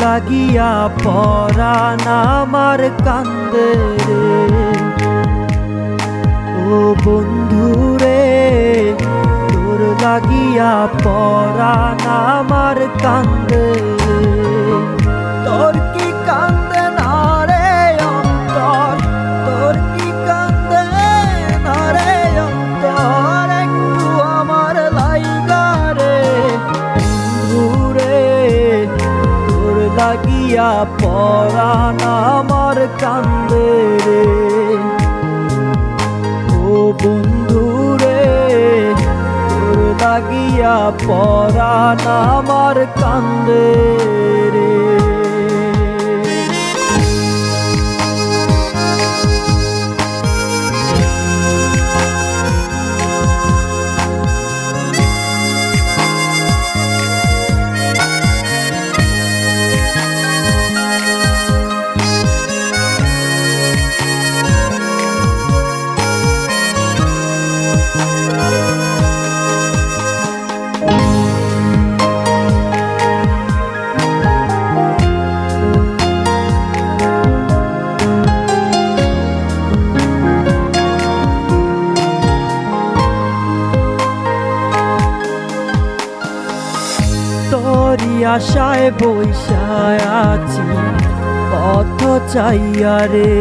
লাগিয়া পরাণ আমার কান্দে রে। ও বন্ধু রে তোর লাগিয়া পরাণ আমার কান্দে রে। তোর কি কান্দে না রে অন্তর, তোর কি কান্দে না রে অন্তর, একটু আমার লাইগা রে। বন্ধু রে তোর লাগিয়া পরাণ আমার কান্দে রে। ও বন্ধু রে তোর লাগিয়া পরাণ আমার কান্দে রে। তোরি আশায় বইসায় আছি পথ চাইয়া রে।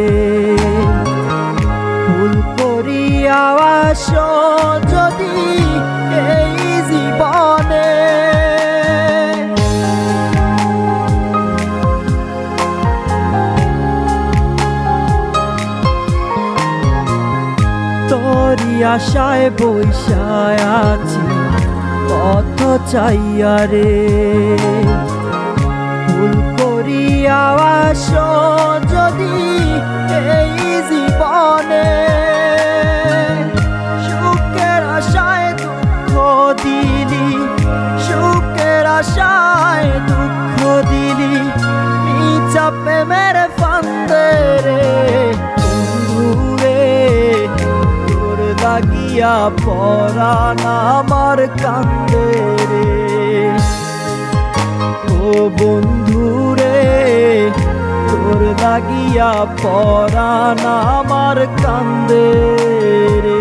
ভুল করিয়া আসো যদি এই জীবনে, তোরি আশায় বইসায় আছি পথ চাইয়া রে। ভুল করিয়া আসো যদি এই জীবনে, সুখের আশায় দুঃখ দিলি, সুখের আশায় দুঃখ দিলি, মিছা প্রেমের ফান্দে রে। বন্ধু রে তোর লাগিয়া পরাণ আমার কান্দে রে। ও বন্ধু রে তোর লাগিয়া পরাণ আমার কান্দে রে।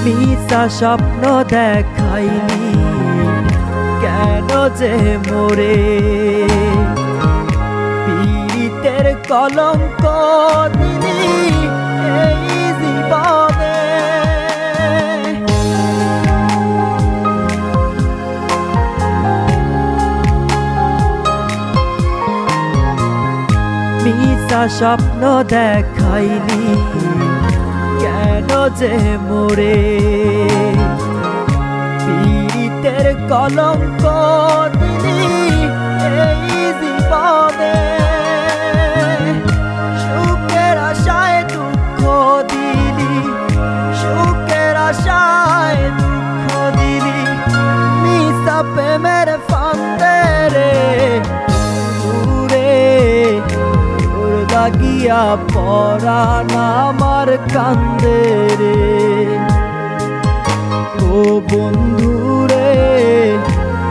মিথ্যা স্বপ্ন দেখাইলি কেন যে মোরে, পীড়িতের কলঙ্ক দিলি এই জীবনে। মিথ্যা স্বপ্ন দেখাইলি কেন যে মোরে, পীড়িতের কলঙ্ক দিলি এই জীবনে। সুখের আশায় দুঃখ দিলি, সুখের আশায় দুঃখ দিলি, মিথ্যা প্রেমের ফান্দে রে। তোর লাগিয়া পরাণ আমার কান্দে রে। ও বন্ধু রে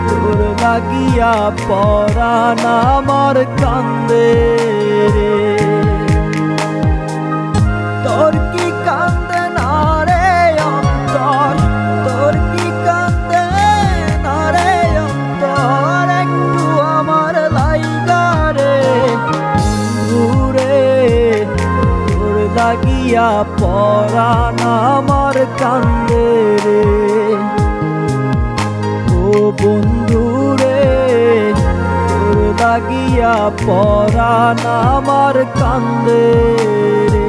তোর লাগিয়া পরাণ আমার কান্দে রে। তোর কি কান্দে না রে অন্তর, তোর কি কান্দে না রে অন্তর, একটু আমার লাইগা রে। বন্ধু রে তোর লাগিয়া পরাণ আমার কান্দে রে। ও বন্ধু রে তোর লাগিয়া পরাণ আমার কান্দে রে।